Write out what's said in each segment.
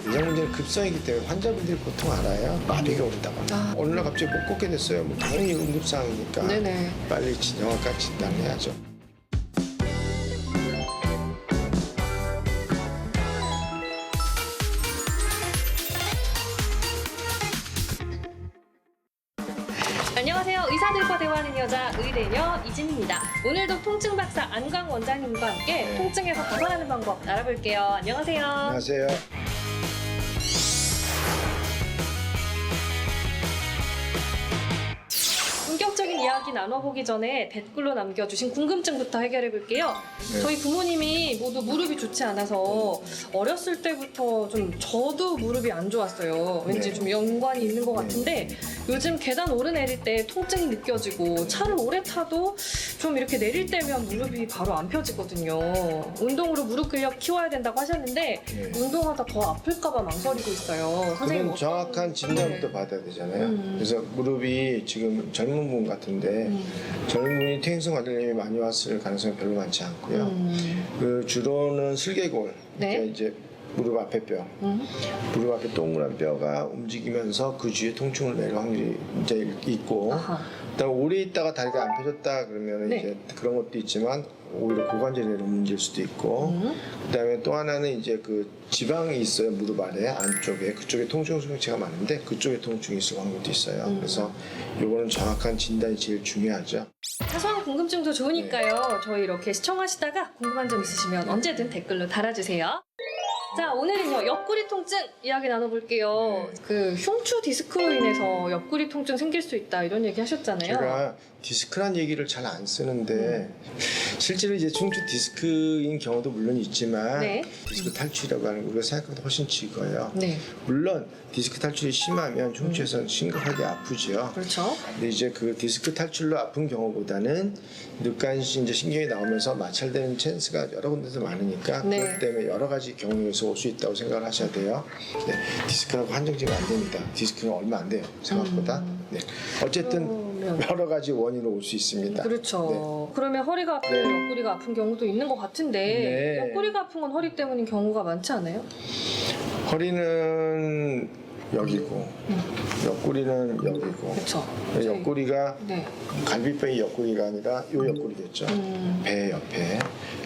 내장 문제는 급성이기 때문에 환자분들이 보통 알아요. 마비가 온다거나 어느 날 갑자기 못 걷게 됐어요. 뭐 당연히 응급사항이니까 네네. 빨리 정확한 진단을 해야죠. 안녕하세요. 의사들과 대화하는 여자 의대녀 이진입니다. 오늘도 통증 박사 안광 원장님과 함께 통증에서 벗어나는 방법 알아볼게요. 안녕하세요. 안녕하세요. 본격적인 이야기 나눠보기 전에 댓글로 남겨주신 궁금증부터 해결해볼게요. 네. 저희 부모님이 모두 무릎이 좋지 않아서 어렸을 때부터 좀 저도 무릎이 안 좋았어요. 왠지 네. 좀 연관이 있는 것 같은데 요즘 계단 오르내릴 때 통증이 느껴지고 차를 오래 타도 좀 이렇게 내릴 때면 무릎이 바로 안 펴지거든요. 운동으로 무릎 근력 키워야 된다고 하셨는데 네. 운동하다 더 아플까봐 망설이고 있어요. 선생님 그건 정확한 진단부터 네. 받아야 되잖아요. 그래서 무릎이 지금 젊은 분 같은데 젊은 분이 퇴행성 관절염이 많이 왔을 가능성이 별로 많지 않고요. 그 주로는 슬개골, 네. 그러니까 이제 무릎 앞에 뼈, 무릎 앞에 동그란 뼈가 움직이면서 그 주위에 통증을 낼 확률이 이제 있고, 아하. 그다음 오래 있다가 다리가 안 펴졌다 그러면 네. 이제 그런 것도 있지만 오히려 고관절에 문제일 수도 있고, 그다음에 또 하나는 이제 그 지방이 있어요. 무릎 아래 안쪽에 그쪽에 통증 성체가 많은데 그쪽에 통증이 있을 확률도 있어요. 그래서 요거는 정확한 진단이 제일 중요하죠. 사소한 궁금증도 좋으니까요. 저희 이렇게 시청하시다가 궁금한 점 있으시면 언제든 댓글로 달아주세요. 자, 오늘은요 옆구리 통증 이야기 나눠볼게요. 그 흉추 디스크로 인해서 옆구리 통증 생길 수 있다 이런 얘기 하셨잖아요. 제가 디스크란 얘기를 잘 안 쓰는데 실제로 이제 흉추 디스크인 경우도 물론 있지만 네. 디스크 탈출이라고 하는 거 우리가 생각보다 훨씬 적어요. 네, 물론 디스크 탈출이 심하면 흉추에서는 심각하게 아프죠. 그렇죠. 근데 이제 그 디스크 탈출로 아픈 경우보다는 늑간신 이제 신경이 나오면서 마찰되는 찬스가 여러 군데서 많으니까 네. 그것 때문에 여러 가지 경우에서 올 수 있다고 생각을 하셔야 돼요. 네, 디스크라고 한정지가 안 됩니다. 디스크는 얼마 안 돼요 생각보다. 네, 어쨌든 그러면- 여러 가지 원인으로 올 수 있습니다. 그렇죠. 그러면 허리가 아프면 네. 옆구리가 아픈 경우도 있는 것 같은데 네. 옆구리가 아픈 건 허리 때문인 경우가 많지 않아요? 허리는 여기고 옆구리는 여기고 그렇죠. 옆구리가 네. 갈비뼈의 옆구리가 아니라 요 옆구리겠죠. 배 옆에.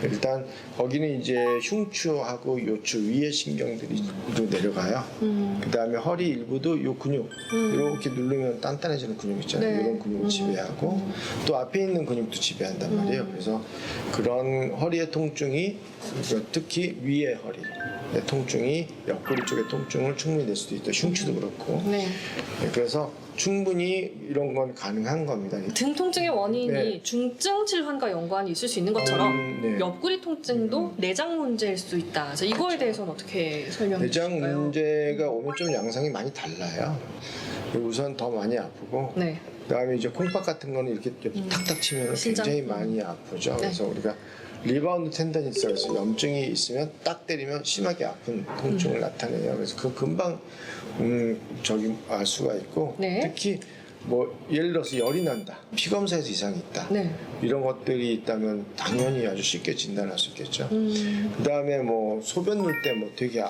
일단 거기는 이제 흉추하고 요추 위에 신경들이 내려가요. 그 다음에 허리 일부도 요 근육 이렇게 누르면 단단해지는 근육 있잖아요. 네. 이런 근육을 지배하고 또 앞에 있는 근육도 지배한단 말이에요. 그래서 그런 허리의 통증이 특히 위의 허리 통증이 옆구리 쪽의 통증을 충분히 낼 수도 있다. 흉추도 그렇고. 네. 네, 그래서 충분히 이런 건 가능한 겁니다. 등 통증의 원인이 네. 중증 질환과 연관이 있을 수 있는 것처럼 네. 옆구리 통증도 내장 문제일 수 있다. 자, 이거에 대해서는 어떻게 설명해 내장 주실까요? 문제가 오면 좀 양상이 많이 달라요. 우선 더 많이 아프고 네. 그다음에 이제 콩팥 같은 거는 이렇게 탁탁 치면 신장. 굉장히 많이 아프죠. 그래서 우리가 리바운드 텐던이라고 해서 염증이 있으면 딱 때리면 심하게 아픈 통증을 나타내요. 그래서 그 금방 저기 알 수가 있고 네. 특히 뭐 예를 들어서 열이 난다, 피 검사에서 이상이 있다, 네. 이런 것들이 있다면 당연히 아주 쉽게 진단할 수 있겠죠. 그 다음에 뭐 소변 넣을 때 뭐 되게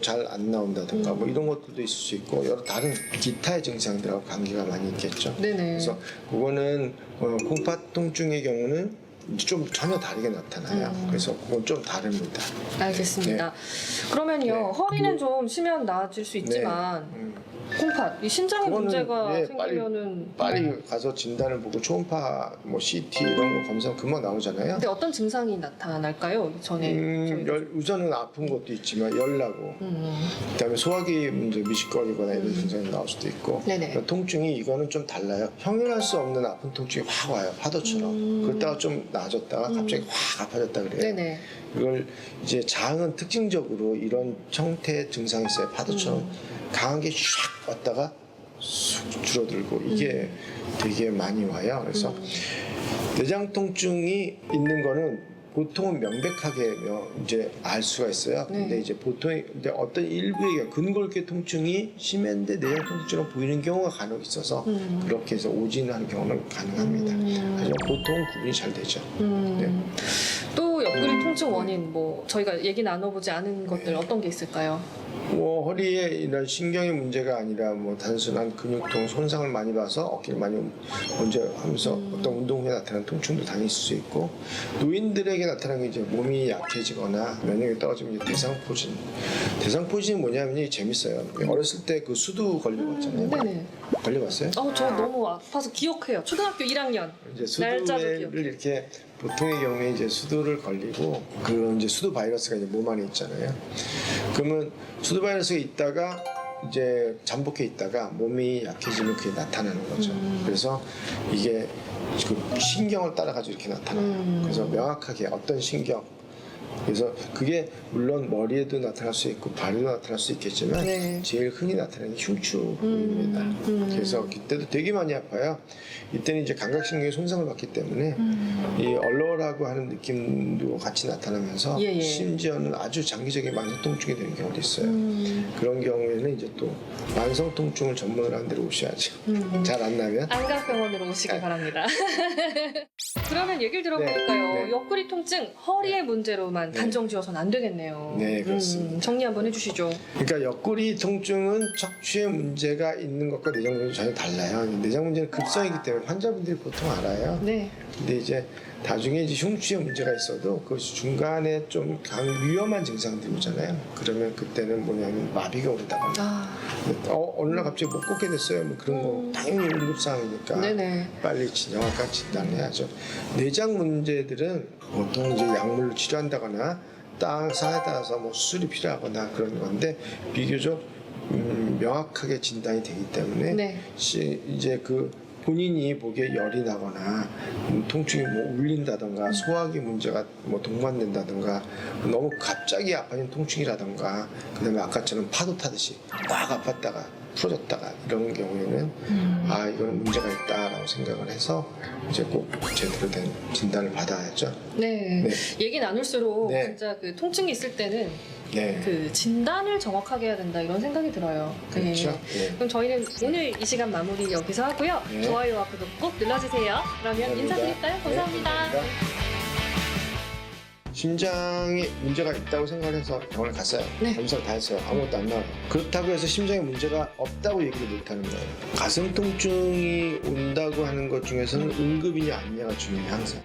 잘 안 나온다든가 뭐 이런 것들도 있을 수 있고 여러 다른 기타의 증상들하고 관계가 많이 있겠죠. 네네. 그래서 그거는 콩팥 통증의 경우는 이제 좀 전혀 다르게 나타나요. 그래서 그건 좀 다릅니다. 알겠습니다. 그러면요, 네. 허리는 좀 쉬면 나아질 수 있지만 콩팥, 이 신장에 그거는, 문제가 예, 생기면은 빨리 가서 진단을 보고 초음파, 뭐 CT 이런 거 검사 금방 나오잖아요. 근데 어떤 증상이 나타날까요? 전에 우선은 아픈 것도 있지만 열나고 그다음에 소화기 문제 미식거리거나 이런 증상이 나올 수도 있고 네네. 그러니까 통증이 이거는 좀 달라요. 형용할 수 없는 아픈 통증이 확 와요. 파도처럼. 그러다가 좀 나아졌다가 갑자기 확 아파졌다 그래요. 네네. 이걸 이제 장은 특징적으로 이런 형태의 증상이 있어요. 파도처럼 강한 게 샥 왔다가 쑥 줄어들고 이게 되게 많이 와요. 그래서 내장 통증이 있는 거는 보통은 명백하게 이제 알 수가 있어요. 근데 네. 이제 보통 근데 어떤 일부의 근골격 통증이 심했는데 내장 통증처럼 보이는 경우가 간혹 있어서 그렇게 해서 오진하는 경우는 가능합니다. 하지만 보통은 구분이 잘 되죠. 네. 또 옆구리 통증 원인 뭐 저희가 얘기 나눠보지 않은 것들 어떤 게 있을까요? 뭐 허리에 이런 신경의 문제가 아니라 뭐 단순한 근육통 손상을 많이 봐서 어깨를 많이 먼저 하면서 어떤 운동 후에 나타나는 통증도 당연히 있을 수 있고, 노인들에게 나타나는 게 이제 몸이 약해지거나 면역력이 떨어지면 이제 대상포진. 대상포진이 뭐냐면 이게 재밌어요. 어렸을 때 그 수두 걸려봤잖아요. 네네. 걸려봤어요? 저 너무 아파서 기억해요. 초등학교 1학년. 이제 날짜도 수두를 기억해. 이렇게 보통의 경우에 이제 수두를 걸리고 그 이제 수두 바이러스가 이제 몸 안에 있잖아요. 그러면 수두 바이러스가 있다가 이제 잠복해 있다가 몸이 약해지면 그게 나타나는 거죠. 그래서 이게 그 신경을 따라가지고 이렇게 나타나요. 그래서 명확하게 어떤 신경, 그래서 그게 물론 머리에도 나타날 수 있고 발에도 나타날 수 있겠지만 네. 제일 흔히 나타나는 게 흉추 부위입니다. 그래서 그때도 되게 많이 아파요. 이때는 이제 감각신경이 손상을 받기 때문에 이 얼얼하고 하는 느낌도 같이 나타나면서 예, 예. 심지어는 아주 장기적인 만성 통증이 되는 경우도 있어요. 그런 경우에는 이제 또 만성 통증을 전문으로 하는 데로 오셔야죠. 잘 안 나면. 안각병원으로 오시기 바랍니다. 그러면 얘기를 들어볼까요? 네. 옆구리 통증, 허리의 문제로만 단정 지어서는 안 되겠네요. 네, 그렇습니다. 정리 한번 해주시죠. 그러니까 옆구리 통증은 척추에 문제가 있는 것과 내장 문제는 전혀 달라요. 내장 문제는 급성이기 때문에 환자분들이 보통 알아요. 네. 근데 이제 나중에 이제 흉추에 문제가 있어도 그 중간에 좀 위험한 증상들이 오잖아요. 그러면 그때는 뭐냐면 마비가 온다거나 어느 날 갑자기 못 걷게 됐어요. 뭐 그런 거 당연히 응급상황이니까 네네. 빨리 정확한 진단을 해야죠. 내장 문제들은 보통 이제 약물로 치료한다거나 땅 상에 따라서 뭐 수술이 필요하거나 그런 건데 비교적 명확하게 진단이 되기 때문에 네. 이제 그 본인이 보기에 열이 나거나 통증이 뭐 울린다던가 소화기 문제가 뭐 동반된다던가 너무 갑자기 아파진 통증이라던가 그다음에 아까처럼 파도 타듯이 꽉 아팠다가 풀어졌다가 이런 경우에는 아 이거는 문제가 있다라고 생각을 해서 이제 꼭 제대로 된 진단을 받아야죠. 네. 네. 얘기 나눌수록 네. 진짜 그 통증이 있을 때는 네. 그 진단을 정확하게 해야 된다 이런 생각이 들어요. 그렇죠. 네. 그럼 저희는 오늘 이 시간 마무리 여기서 하고요. 네. 좋아요와 구독 꼭 눌러주세요. 그러면 감사합니다. 인사드릴까요? 감사합니다. 네, 심장에 문제가 있다고 생각해서 병원에 갔어요. 네. 검사를 다 했어요. 아무것도 안 나와요. 그렇다고 해서 심장에 문제가 없다고 얘기를 못하는 거예요. 가슴 통증이 온다고 하는 것 중에서는 응급이냐 아니냐가 중요해요, 항상.